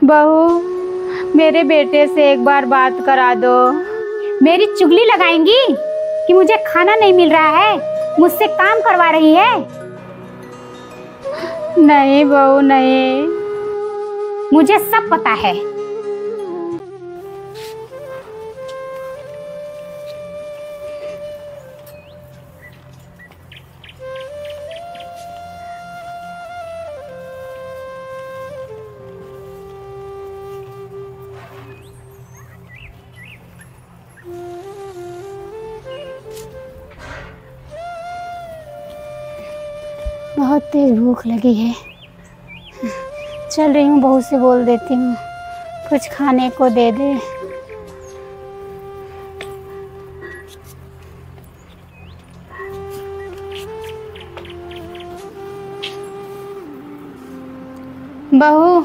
बहू, मेरे बेटे से एक बार बात करा दो। मेरी चुगली लगाएंगी कि मुझे खाना नहीं मिल रहा है, मुझसे काम करवा रही है। नहीं बहू नहीं, मुझे सब पता है। बहुत तेज भूख लगी है। चल रही हूँ, बहू से बोल देती हूँ कुछ खाने को दे दे। बहू,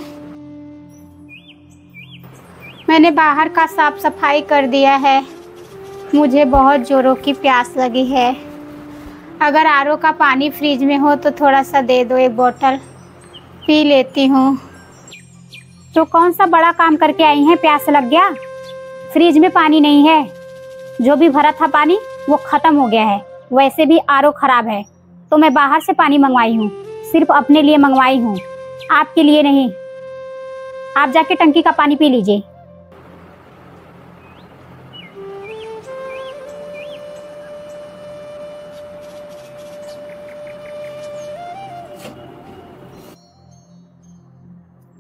मैंने बाहर का साफ सफाई कर दिया है। मुझे बहुत जोरों की प्यास लगी है। अगर आरओ का पानी फ्रिज में हो तो थोड़ा सा दे दो, एक बोतल पी लेती हूँ। तो कौन सा बड़ा काम करके आई हैं, प्यास लग गया? फ्रिज में पानी नहीं है, जो भी भरा था पानी वो खत्म हो गया है। वैसे भी आरओ खराब है, तो मैं बाहर से पानी मंगवाई हूँ। सिर्फ अपने लिए मंगवाई हूँ, आपके लिए नहीं। आप जाके टंकी का पानी पी लीजिए।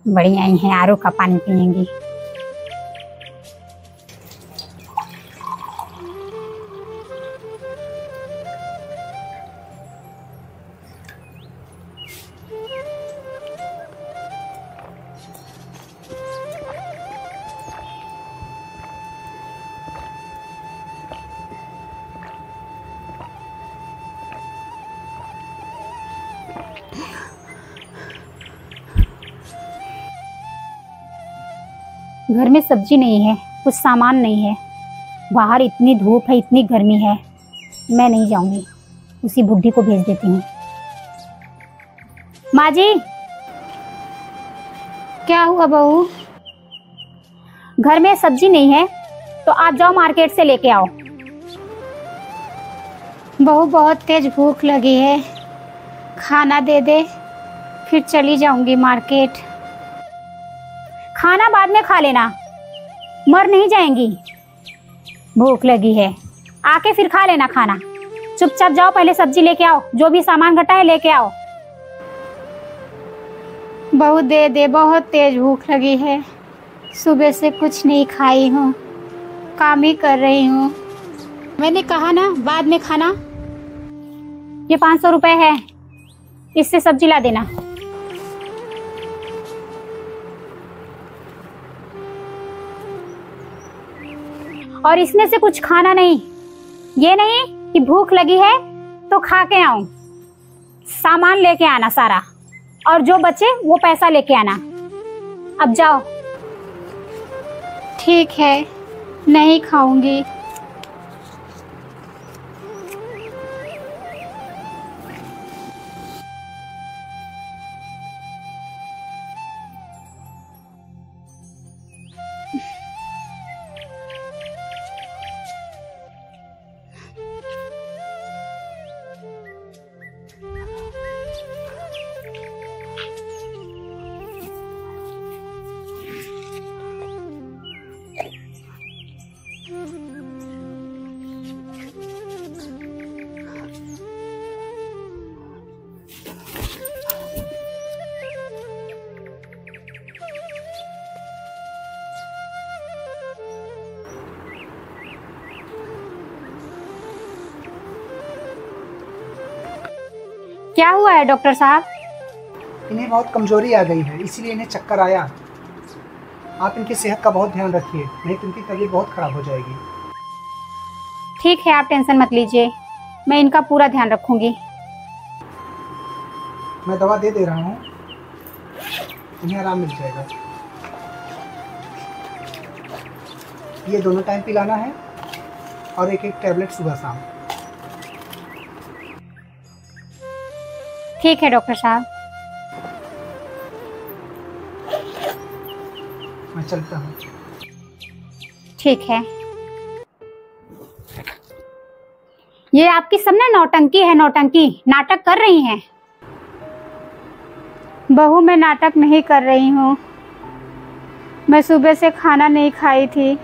बड़ी आई हैं, आरओ का पानी पियेंगी। घर में सब्जी नहीं है, कुछ सामान नहीं है। बाहर इतनी धूप है, इतनी गर्मी है। मैं नहीं जाऊंगी, उसी बुड्ढी को भेज देती हूँ। माँ जी, क्या हुआ बहू? घर में सब्जी नहीं है तो आप जाओ मार्केट से लेके आओ। बहू, बहुत तेज भूख लगी है, खाना दे दे, फिर चली जाऊंगी मार्केट। खाना बाद में खा लेना, मर नहीं जाएंगी। भूख लगी है, आके फिर खा लेना खाना। चुपचाप जाओ, पहले सब्जी लेके आओ, जो भी सामान घटा है लेके आओ। बहू दे दे, बहुत तेज भूख लगी है। सुबह से कुछ नहीं खाई हूँ, काम ही कर रही हूँ। मैंने कहा ना बाद में खाना। ये 500 रुपए है, इससे सब्जी ला देना। और इसमें से कुछ खाना नहीं। ये नहीं कि भूख लगी है तो खा के आऊं। सामान लेके आना सारा, और जो बचे वो पैसा लेके आना। अब जाओ। ठीक है, नहीं खाऊंगी। क्या हुआ है डॉक्टर साहब? इन्हें बहुत कमजोरी आ गई है, इसीलिए इन्हें चक्कर आया। आप इनकी सेहत का बहुत ध्यान रखिए, नहीं तो इनकी तबीयत बहुत खराब हो जाएगी। ठीक है, आप टेंशन मत लीजिए, मैं इनका पूरा ध्यान रखूंगी। मैं दवा दे दे रहा हूँ, इन्हें आराम मिल जाएगा। ये दोनों टाइम पिलाना है और एक एक टैबलेट सुबह शाम। ठीक है डॉक्टर साहब। मैं चलता हूँ। ठीक है। ये आपकी सब ना नौटंकी है, नौटंकी, नाटक कर रही हैं। बहू मैं नाटक नहीं कर रही हूँ। मैं सुबह से खाना नहीं खाई थी,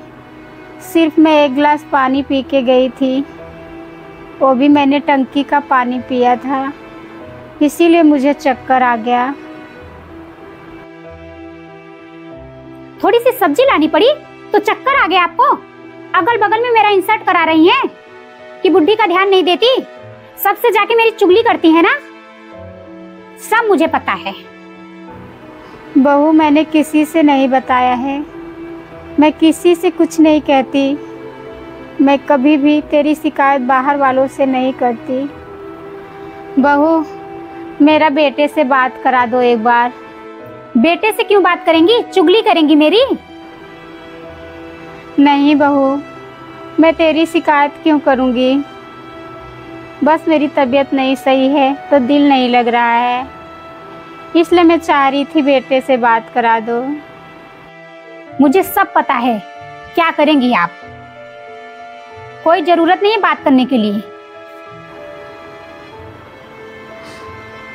सिर्फ मैं 1 गिलास पानी पी के गई थी, वो भी मैंने टंकी का पानी पिया था, इसीलिए मुझे चक्कर आ गया। थोड़ी सी सब्जी लानी पड़ी तो चक्कर आ गया आपको? अगल बगल में मेरा इंसर्ट करा रही हैं कि बुड्ढी का ध्यान नहीं देती, सबसे जाके मेरी चुगली करती है ना, सब मुझे पता है। बहू मैंने किसी से नहीं बताया है, मैं किसी से कुछ नहीं कहती, मैं कभी भी तेरी शिकायत बाहर वालों से नहीं करती। बहू मेरा बेटे से बात करा दो एक बार। बेटे से क्यों बात करेंगी, चुगली करेंगी मेरी? नहीं बहू, मैं तेरी शिकायत क्यों करूँगी, बस मेरी तबीयत नहीं सही है तो दिल नहीं लग रहा है, इसलिए मैं चाह रही थी बेटे से बात करा दो। मुझे सब पता है क्या करेंगी आप, कोई जरूरत नहीं है बात करने के लिए।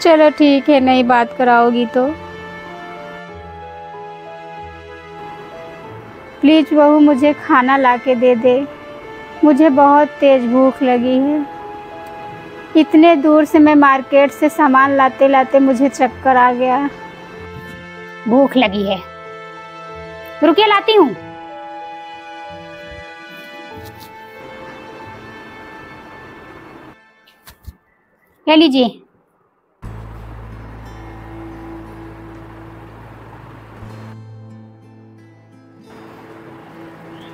चलो ठीक है, नहीं बात कराओगी तो। प्लीज बहू मुझे खाना ला के दे दे, मुझे बहुत तेज भूख लगी है। इतने दूर से मैं मार्केट से सामान लाते लाते मुझे चक्कर आ गया। भूख लगी है, रुकिए लाती हूँ। ले लीजिए।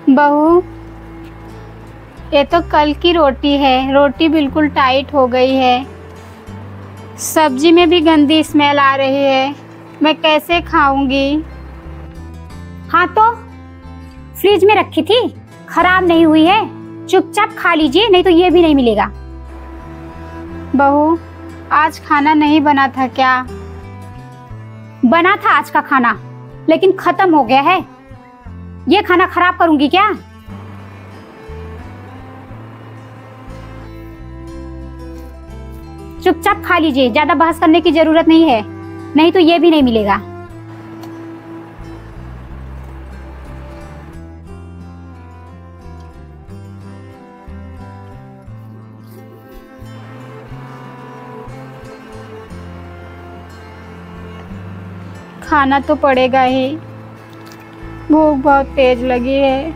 बहू ये तो कल की रोटी है, रोटी बिल्कुल टाइट हो गई है, सब्जी में भी गंदी स्मेल आ रही है, मैं कैसे खाऊंगी? हाँ तो फ्रिज में रखी थी, खराब नहीं हुई है, चुपचाप खा लीजिए, नहीं तो ये भी नहीं मिलेगा। बहू आज खाना नहीं बना था क्या? बना था आज का खाना, लेकिन खत्म हो गया है, ये खाना खराब करूंगी क्या? चुपचाप खा लीजिए, ज्यादा बहस करने की जरूरत नहीं है, नहीं तो ये भी नहीं मिलेगा। खाना तो पड़ेगा ही, भूख बहुत तेज लगी है,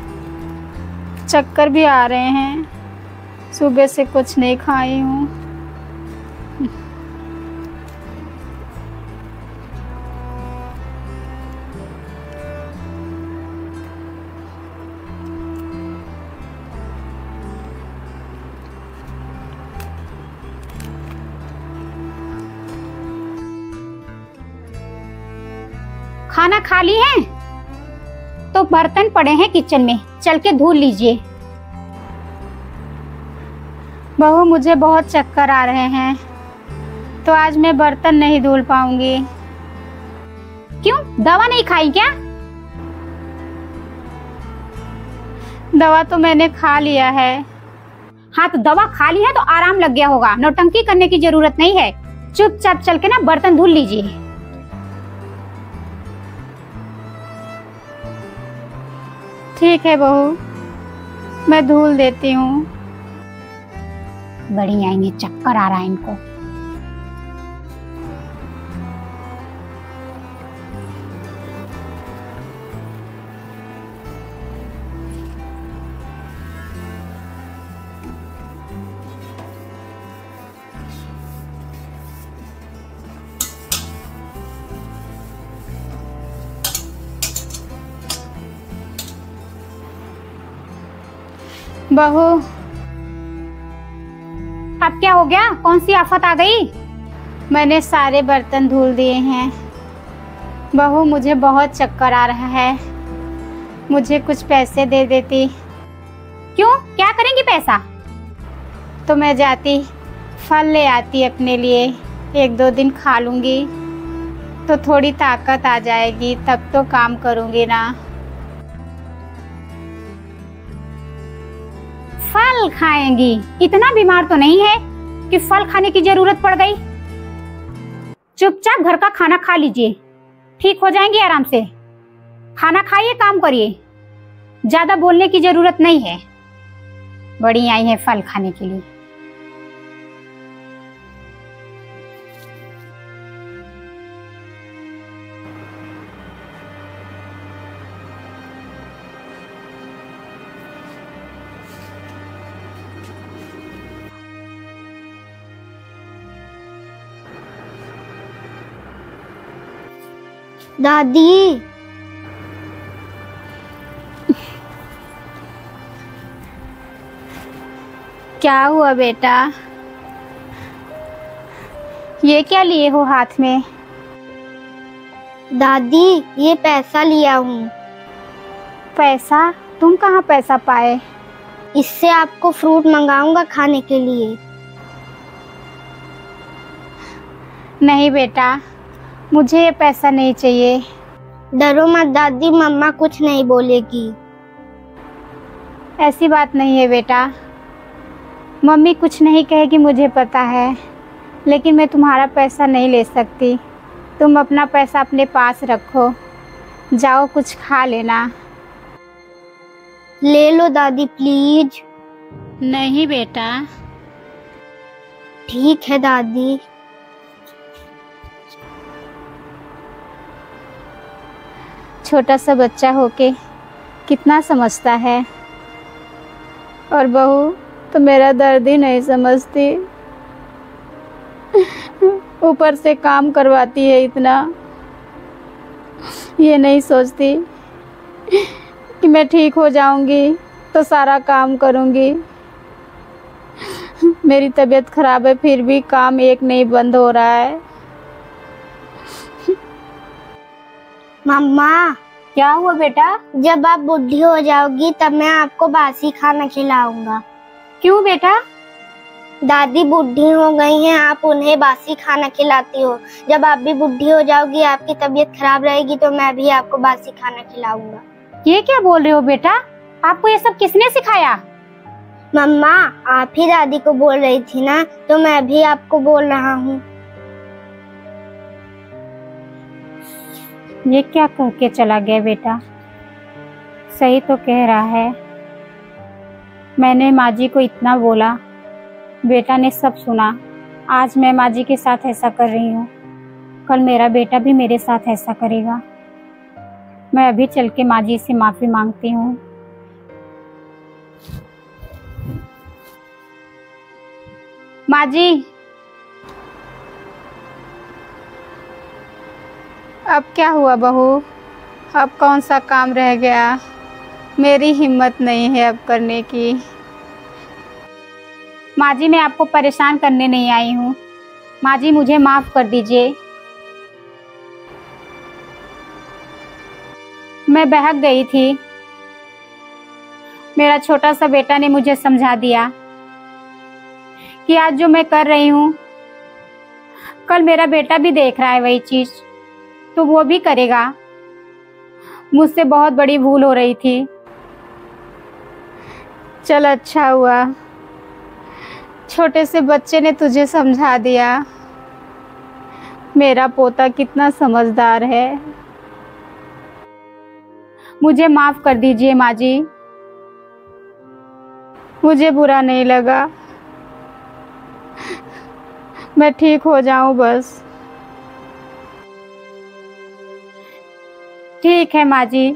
चक्कर भी आ रहे हैं, सुबह से कुछ नहीं खाई हूँ। खाना खा ली है तो बर्तन पड़े हैं किचन में, चल के धुल लीजिए। बहू मुझे बहुत चक्कर आ रहे हैं, तो आज मैं बर्तन नहीं धुल पाऊंगी। क्यों, दवा नहीं खाई क्या? दवा तो मैंने खा लिया है। हाँ तो दवा खा ली है तो आराम लग गया होगा, नौटंकी करने की जरूरत नहीं है, चुपचाप चल के ना बर्तन धुल लीजिए। ठीक है बहू, मैं धुल देती हूँ। बड़ी आएंगे, चक्कर आ रहा है इनको। बहू अब क्या हो गया, कौन सी आफत आ गई? मैंने सारे बर्तन धुल दिए हैं। बहू मुझे बहुत चक्कर आ रहा है, मुझे कुछ पैसे दे देती। क्यों, क्या करेंगी पैसा? तो मैं जाती फल ले आती अपने लिए, 1-2 दिन खा लूंगी तो थोड़ी ताकत आ जाएगी, तब तो काम करूंगी ना। फल खाएंगी? इतना बीमार तो नहीं है कि फल खाने की जरूरत पड़ गई। चुपचाप घर का खाना खा लीजिए, ठीक हो जाएंगे आराम से। खाना खाइए, काम करिए, ज्यादा बोलने की जरूरत नहीं है। बड़ी आई है फल खाने के लिए। दादी, क्या हुआ बेटा? ये क्या लिए हो हाथ में? दादी ये पैसा लिया हूँ। पैसा? तुम कहाँ पैसा पाए? इससे आपको फ्रूट मंगाऊंगा खाने के लिए। नहीं बेटा, मुझे ये पैसा नहीं चाहिए। डरो मत दादी, मम्मा कुछ नहीं बोलेगी। ऐसी बात नहीं है बेटा, मम्मी कुछ नहीं कहेगी, मुझे पता है। लेकिन मैं तुम्हारा पैसा नहीं ले सकती। तुम अपना पैसा अपने पास रखो, जाओ कुछ खा लेना। ले लो दादी प्लीज। नहीं बेटा। ठीक है दादी। छोटा सा बच्चा होके कितना समझता है, और बहू तो मेरा दर्द ही नहीं समझती। ऊपर से काम करवाती है इतना, ये नहीं सोचती कि मैं ठीक हो जाऊंगी तो सारा काम करूंगी। मेरी तबीयत खराब है फिर भी काम एक नहीं बंद हो रहा है। मम्मा, क्या हुआ बेटा? जब आप बुढ़ी हो जाओगी तब मैं आपको बासी खाना खिलाऊंगा। क्यों बेटा? दादी बुढ़ी हो गई हैं, आप उन्हें बासी खाना खिलाती हो। जब आप भी बुढ़ी हो जाओगी, आपकी तबीयत खराब रहेगी, तो मैं भी आपको बासी खाना खिलाऊंगा। ये क्या बोल रहे हो बेटा? आपको ये सब किसने सिखाया? मम्मा, आप ही दादी को बोल रही थी ना, तो मैं भी आपको बोल रहा हूँ। ये क्या कह के चला गया बेटा? सही तो कह रहा है। मैंने माँ जी को इतना बोला, बेटा ने सब सुना। आज मैं माँ जी के साथ ऐसा कर रही हूँ, कल मेरा बेटा भी मेरे साथ ऐसा करेगा। मैं अभी चल के माँ जी से माफ़ी मांगती हूँ। माँ जी, अब क्या हुआ बहू? अब कौन सा काम रह गया? मेरी हिम्मत नहीं है अब करने की। माँ जी, मैं आपको परेशान करने नहीं आई हूँ। माँ जी, मुझे माफ़ कर दीजिए। मैं बहक गई थी। मेरा छोटा सा बेटा ने मुझे समझा दिया कि आज जो मैं कर रही हूँ, कल मेरा बेटा भी देख रहा है वही चीज़, तो वो भी करेगा। मुझसे बहुत बड़ी भूल हो रही थी। चल अच्छा हुआ, छोटे से बच्चे ने तुझे समझा दिया। मेरा पोता कितना समझदार है। मुझे माफ कर दीजिए माँ जी, मुझे बुरा नहीं लगा। मैं ठीक हो जाऊं बस। ठीक है माँ जी।